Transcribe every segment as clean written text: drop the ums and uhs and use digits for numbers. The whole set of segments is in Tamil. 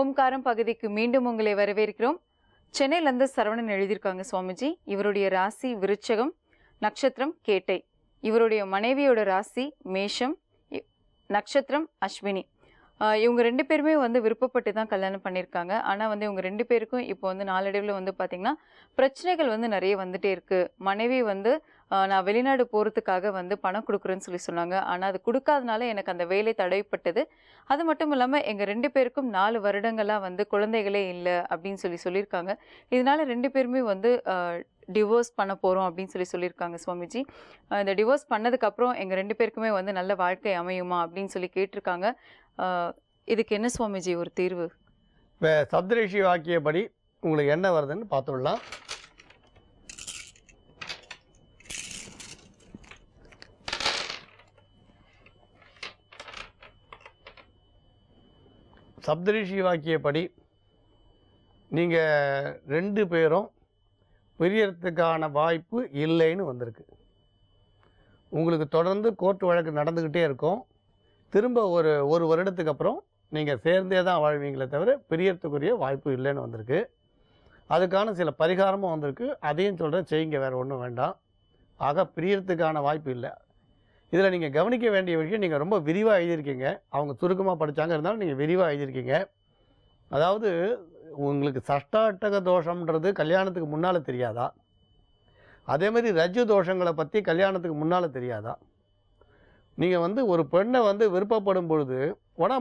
ஓம்காரம் பகுதிக்கு மீண்டும் உங்களை வரவேற்கிறோம். சென்னையிலேருந்து சரவணன் எழுதியிருக்காங்க சுவாமிஜி. இவருடைய ராசி விருச்சகம், நட்சத்திரம் கேட்டை. இவருடைய மனைவியோட ராசி மேஷம், நட்சத்திரம் அஸ்வினி. இவங்க 2 பேருமே விருப்பப்பட்டு தான் கல்யாணம் பண்ணியிருக்காங்க. ஆனால் இவங்க 2 பேருக்கும் இப்போ நாளடைவில் பார்த்திங்கன்னா பிரச்சனைகள் நிறைய வந்துட்டே இருக்குது. மனைவி நான் வெளிநாடு போகிறதுக்காக பணம் கொடுக்குறேன்னு சொன்னாங்க. ஆனால் அது கொடுக்காதனால எனக்கு அந்த வேலை தடைப்பட்டது. அது மட்டும் இல்லாமல் எங்கள் 2 பேருக்கும் 4 வருடங்களாக குழந்தைகளே இல்லை அப்படின்னு சொல்லியிருக்காங்க. இதனால 2 பேருமே டிவோர்ஸ் பண்ண போகிறோம் அப்படின்னு சொல்லியிருக்காங்க சுவாமிஜி. இந்த டிவோர்ஸ் பண்ணதுக்கப்புறம் எங்கள் 2 பேருக்குமே நல்ல வாழ்க்கை அமையுமா அப்படின்னு கேட்டிருக்காங்க. இதுக்கு என்ன சுவாமிஜி ஒரு தீர்வு? இப்போ சப்தரிஷி வாக்கியப்படி உங்களுக்கு என்ன வருதுன்னு பார்த்துடலாம். சப்தரிஷி வாக்கியப்படி நீங்கள் 2 பேரும் பிரியறதுக்கான வாய்ப்பு இல்லைன்னு வந்திருக்கு. உங்களுக்கு தொடர்ந்து கோர்ட் வழக்கு நடந்துக்கிட்டே இருக்கும். திரும்ப ஒரு வருடத்துக்கு அப்புறம் நீங்கள் சேர்ந்தே தான் வாழ்வீங்களே தவிர பிரியறதுக்குரிய வாய்ப்பு இல்லைன்னு வந்திருக்கு. அதுக்கான சில பரிகாரமும் வந்திருக்கு. அதையும் சொல்கிறேன், செய்யுங்க, வேறு ஒன்றும் வேண்டாம். ஆக பிரியறதுக்கான வாய்ப்பு இல்லை. இதில் நீங்கள் கவனிக்க வேண்டிய விஷயம், நீங்கள் ரொம்ப விரிவாக எழுதியிருக்கீங்க. அவங்க சுருக்கமாக படித்தாங்க, இருந்தாலும் நீங்கள் விரிவாக எழுதியிருக்கீங்க. அதாவது உங்களுக்கு சஷ்டாஷ்டக தோஷம்ன்றது கல்யாணத்துக்கு முன்னால் தெரியாதா? அதேமாதிரி ரஜ்ஜு தோஷங்களை பற்றி கல்யாணத்துக்கு முன்னால் தெரியாதா? நீங்கள் ஒரு பெண்ணை விருப்பப்படும் பொழுது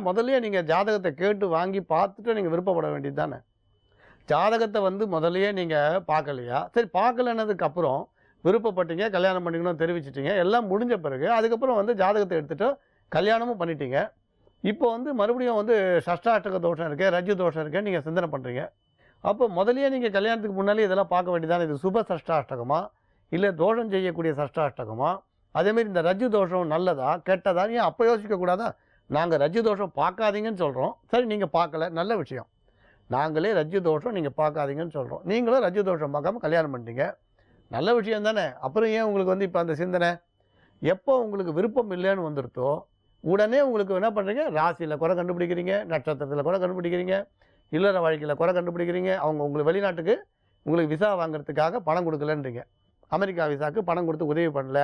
முதல்லையே நீங்கள் ஜாதகத்தை கேட்டு வாங்கி பார்த்துட்டு நீங்கள் விருப்பப்பட வேண்டியது தானே. ஜாதகத்தை முதல்லையே நீங்கள் பார்க்கலையா? சரி, பார்க்கலன்னதுக்கப்புறம் விருப்பப்பட்டீங்க, கல்யாணம் பண்ணிக்கணும் தெரிவிச்சிட்டிங்க, எல்லாம் முடிஞ்ச பிறகு அதுக்கப்புறம் ஜாதகத்தை எடுத்துகிட்டு கல்யாணமும் பண்ணிட்டீங்க. இப்போ மறுபடியும் சஷ்டாஷ்டக தோஷம் இருக்குது, ரஜ்ஜு தோஷம் இருக்குது, நீங்கள் சிந்தனை பண்ணுறீங்க. அப்போ முதல்லையே நீங்கள் கல்யாணத்துக்கு முன்னாலே இதெல்லாம் பார்க்க வேண்டியதானே. இது சுப சஷ்டாஷ்டகமா இல்லை தோஷம் செய்யக்கூடிய சஷ்டாஷ்டகமா? அதேமாரி இந்த ரஜ்ஜு தோஷம் நல்லதா கெட்டதா? ஏன் அப்போ யோசிக்கக்கூடாதா? நாங்கள் ரஜ்ஜு தோஷம் பார்க்காதீங்கன்னு சொல்கிறோம். சரி, நீங்கள் பார்க்கல, நல்ல விஷயம். நாங்களே ரஜ்ஜு தோஷம் நீங்கள் பார்க்காதீங்கன்னு சொல்கிறோம். நீங்களும் ரஜ்ஜு தோஷம் பார்க்காம கல்யாணம் பண்ணிட்டீங்க, நல்ல விஷயம் தானே. அப்புறம் ஏன் உங்களுக்கு இப்போ அந்த சிந்தனை? எப்போ உங்களுக்கு விருப்பம் இல்லைன்னு வந்துருத்தோ உடனே உங்களுக்கு என்ன பண்ணுறீங்க? ராசியில் குறை கண்டுபிடிக்கிறீங்க, நட்சத்திரத்தில் குறை கண்டுபிடிக்கிறீங்க, இல்லற வாழ்க்கையில் குறை கண்டுபிடிக்கிறீங்க. அவங்க உங்களுக்கு வெளிநாட்டுக்கு உங்களுக்கு விசா வாங்குறதுக்காக பணம் கொடுக்கலன்றீங்க. அமெரிக்கா விசாவுக்கு பணம் கொடுத்து உதவி பண்ணல.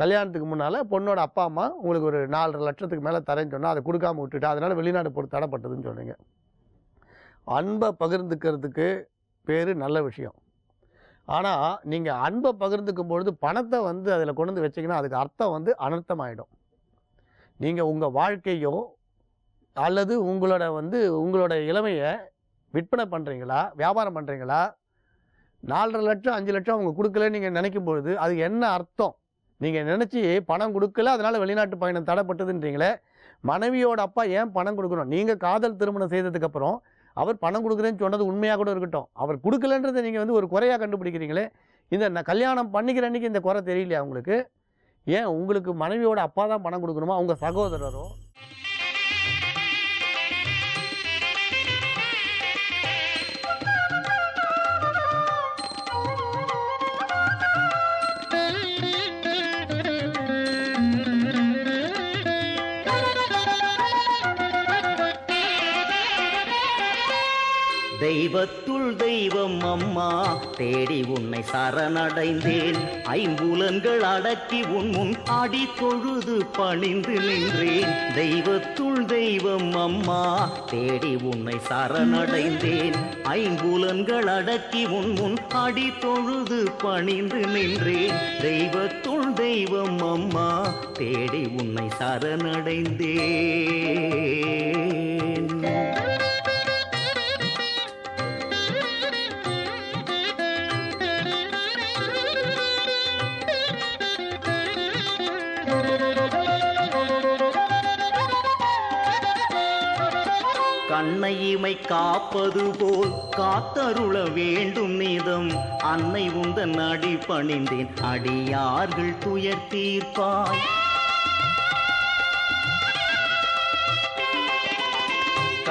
கல்யாணத்துக்கு முன்னால் பொண்ணோட அப்பா அம்மா உங்களுக்கு ஒரு 4.5 லட்சத்துக்கு மேலே தரேன்னு சொன்னால் அதை கொடுக்காம விட்டுட்டு அதனால் வெளிநாடு போட்டு தடைப்பட்டதுன்னு சொன்னீங்க. அன்பை பகிர்ந்துக்கிறதுக்கு பேர் நல்ல விஷயம். ஆனால் நீங்கள் அன்பை பகிர்ந்துக்கும் பொழுது பணத்தை அதில் கொண்டு வந்து வச்சிங்கன்னா அதுக்கு அர்த்தம் அனர்த்தமாயிடும். நீங்கள் உங்கள் வாழ்க்கையோ அல்லது உங்களோட இளமையை விற்பனை பண்ணுறீங்களா, வியாபாரம் பண்ணுறீங்களா? 4.5 லட்சம் 5 லட்சம் அவங்க கொடுக்கலன்னு நீங்கள் நினைக்கும் பொழுது அது என்ன அர்த்தம்? நீங்கள் நினச்சி பணம் கொடுக்கல, அதனால் வெளிநாட்டு பயணம் தடைப்பட்டதுன்றீங்களே. மனைவியோட அப்பா ஏன் பணம் கொடுக்கணும்? நீங்கள் காதல் திருமணம் செய்ததுக்கப்புறம் அவர் பணம் கொடுக்குறேன்னு சொன்னது உண்மையாக கூட இருக்கட்டும், அவர் கொடுக்கலன்றதை நீங்கள் ஒரு குறையாக கண்டுபிடிக்கிறீங்களே. இந்த கல்யாணம் பண்ணிக்கிற அன்றைக்கி இந்த குறை தெரியலையா உங்களுக்கு? ஏன் உங்களுக்கு மனைவியோட அப்பா தான் பணம் கொடுக்கணுமா, உங்கள் சகோதரரோ? தெய்வத்துள் தெய்வம் அம்மா, தேடி உன்னை சரணடைந்தேன். 5 புலன்கள் அடக்கி உன் முன் அடி தொழுது பணிந்து நின்றேன். தெய்வத்துள் தெய்வம் அம்மா, தேடி உன்னை சரணடைந்தேன். 5 புலன்கள் அடக்கி உன் முன் அடி தொழுது பணிந்து நின்றேன். தெய்வத்துள் தெய்வம் அம்மா, தேடி உன்னை சரணடைந்தேன். கண்ணை இமை காப்பது போல் காத்தருள வேண்டும் நீதம். அன்னை உந்தன் அடி பணிந்தேன், அடியார்கள் துயர் தீர்ப்பாய்.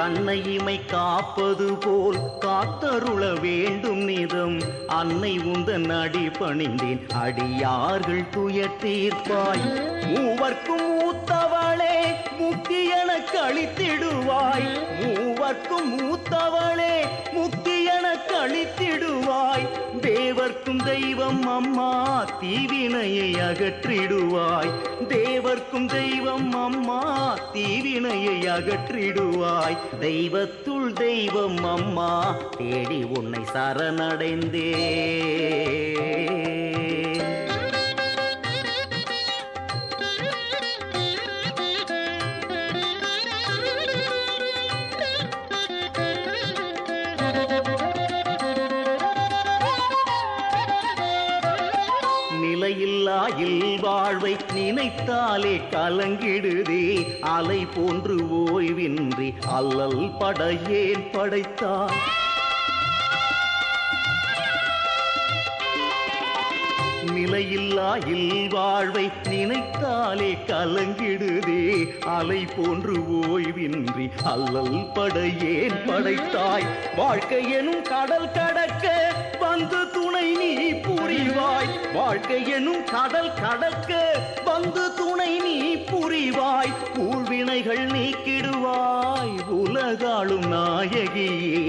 கண்ணை இமை காப்பது போல் காத்தருள வேண்டும் நிதம் அன்னை உந்தன் அடி பணிந்தேன் அடியார்கள் துயர் தீர்ப்பாய் மூவர்க்கும் மூத்தவளே முக்தி எனக்கு அளித்திடுவாய் மூவர்க்கும் மூத்தவளே முக்தி எனக்கு அளித்திடுவாய் தேவர்க்கும் தெய்வம் அம்மா தீவினையை அகற்றிடுவாய் தேவர்க்கும் தெய்வம் அம்மா தீவினையை அகற்றிடுவாய் தெய்வத்துள் தெய்வம் அம்மா தேடி உன்னை சரணடைந்தே நிலையில்லா இல்வாழ்வை நினைத்தாலே கலங்கிடுதே அலை போன்று ஓய்வின்றி அல்லல் படையேன் படைத்தான் நிலையில்லா இல்வாழ்வை நினைத்தாலே கலங்கிடுதே அலை போன்று ஓய்வின்றி அல்லல் படையேன் படைத்தாய் வாழ்க்கை எனும் கடல் கடக்க வந்து துணை நீ புரிவாய் வாழ்க்கை எனும் கடல் கடக்க வந்து துணை நீ புரிவாய் ஊழ்வினைகள் நீக்கிடுவாய் உலகாளும் நாயகியே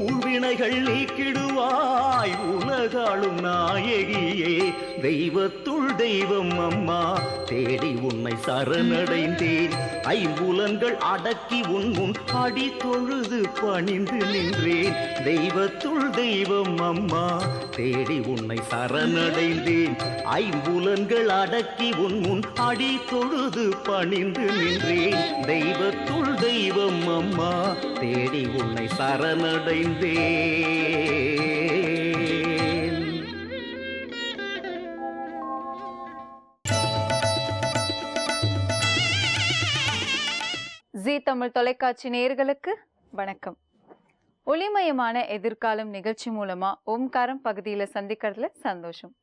ஊழ்வினைகள் நீக்கிடுவாய் உலகாளும் நாயகியே தெய்வத்துள் தெய்வம் அம்மா தேடி உன்னை சரணடைந்தேன் ஐம்புலன்கள் அடக்கி உன் முன் அடி தொழுது பணிந்து நின்றேன் தெய்வத்துள் தெய்வம் அம்மா தேடி உன்னை சரணடைந்தேன் ஐம்புலன்கள் அடக்கி உன் முன் அடி தொழுது பணிந்து நின்றேன் தெய்வத்துள் தெய்வம் அம்மா தேடி உன்னை சரணடைந்தேன் ஜீ தமிழ் தொலைக்காட்சி நேயர்களுக்கு வணக்கம். ஒளிமயமான எதிர்காலம் நிகழ்ச்சி மூலமா ஓம்காரம் பகுதியில சந்திக்கிறதுல சந்தோஷம்.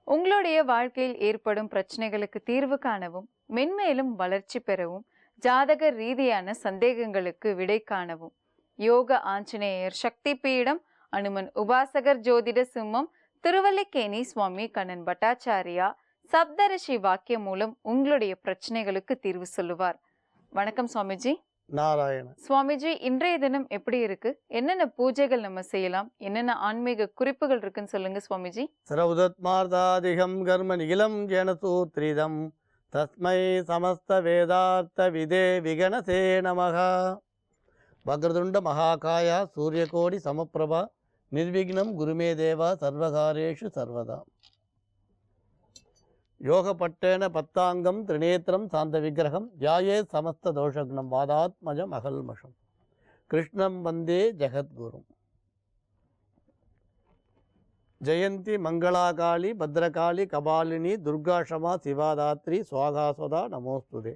உங்களுடைய வாழ்க்கையில் ஏற்படும் பிரச்சனைகளுக்கு தீர்வு காணவும் மென்மேலும் வளர்ச்சி பெறவும் ஜாதக ரீதியான சந்தேகங்களுக்கு விடை காணவும் யோக ஆஞ்சநேயர் சக்தி பீடம் அனுமன் உபாசகர் ஜோதிட சிம்மம் திருவல்லிக்கேணி சுவாமி கண்ணன் பட்டாச்சாரியா சப்தரிஷி வாக்கியம் மூலம் உங்களுடைய பிரச்சனைகளுக்கு தீர்வு சொல்லுவார். வணக்கம் சுவாமிஜி. நாராயண சுவாமிஜி, இன்றைய தினம் எப்படி இருக்கு? என்னென்ன பூஜைகள் நம்ம செய்யலாம்? என்னென்ன ஆன்மீக குறிப்புகள் இருக்குன்னு சொல்லுங்க சுவாமிஜி. சரவுதத்மார்த்தாதிகம் கர்ம நிகிலம் ஜனசூத்ரிதம் தஸ்மை சமஸ்த வேதார்த்த விதே விகணசே நமக. வக்ரதுண்ட மகாகாயா சூரியகோடி சமப்பிரபா நிர்விக்னம் குருமே தேவா சர்வகாரேஷு சர்வதா. யோகப்பட்டேன பத்தாங்கம் திரிநேத்திரம் சாந்த விக்கிரகம் யாயே சமஸ்த தோஷக்னம் வாதாத்மஜம் அகல்மஷம் கிருஷ்ணம் வந்தே ஜெகத்குரும். ஜெயந்தி மங்களாகாளி பத்ரகாளி கபாலினி துர்காஷமா சிவாதாத்ரி சுவாகாஸ்வதா நமோஸ்துதே.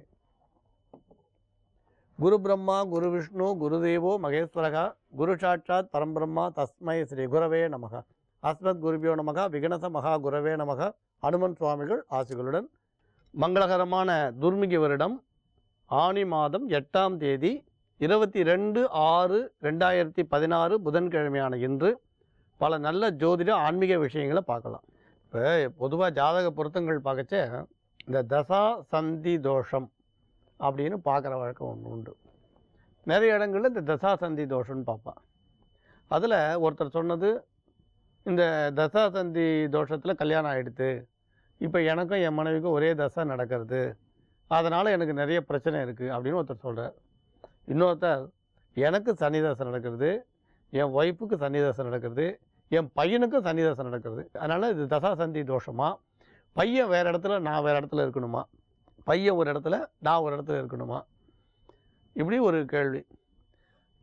குரு பிரம்மா குரு விஷ்ணு குருதேவோ மகேஸ்வரகா குரு சாட்சாத் பரம்பிரம்மா தஸ்மை ஸ்ரீ குரவே நமக. அஸ்மத் குருபியோ நமக விகணச மகா குரவே நமக. அனுமன் சுவாமிகள் ஆசிகளுடன் மங்களகரமான துர்மிகி வருடம் ஆனி மாதம் 8ஆம் தேதி 22/6/2016 புதன்கிழமையான இன்று பல நல்ல ஜோதிட ஆன்மீக விஷயங்களை பார்க்கலாம். இப்போ பொதுவாக ஜாதக பொருத்தங்கள் பார்க்கச்ச இந்த தசா சந்தி தோஷம் அப்படின்னு பார்க்குற வழக்கம் ஒன்று உண்டு. நிறைய இடங்களில் இந்த தசா சந்தி தோஷம்னு பார்ப்பான். அதில் ஒருத்தர் சொன்னது, இந்த தசா சந்தி தோஷத்தில் கல்யாணம் ஆகிடுது, இப்போ எனக்கும் என் மனைவிக்கும் ஒரே தசை நடக்கிறது, அதனால் எனக்கு நிறைய பிரச்சனை இருக்குது அப்படின்னு ஒருத்தர் சொல்கிறார். இன்னொருத்தர், எனக்கு சனி தசை நடக்கிறது, என் ஒய்ஃபுக்கு சனி தசை நடக்கிறது, என் பையனுக்கும் சனி தசை நடக்கிறது, அதனால் இது தசா சந்தி தோஷமா, பையன் வேறு இடத்துல நான் வேறு இடத்துல இருக்கணுமா, பையன் ஒரு இடத்துல நான் ஒரு இடத்துல இருக்கணுமா, இப்படி ஒரு கேள்வி.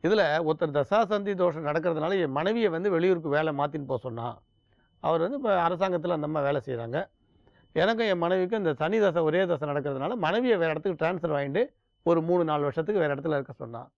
இதில் ஒருத்தர் தசாசந்தி தோஷம் நடக்கிறதுனால என் மனைவியை வெளியூருக்கு வேலை மாற்றின்னு போக சொன்னால், அவர் இப்போ அரசாங்கத்தில் அந்த அம்மா வேலை செய்கிறாங்க, எனக்கும் என் மனைவிக்கும் இந்த சனி தசை ஒரே தசை நடக்கிறதுனால மனைவியை வேறு இடத்துக்கு ட்ரான்ஸ்ஃபர் வாங்கிட்டு ஒரு 3-4 வருஷத்துக்கு வேறு இடத்துல இருக்க சொன்னால்,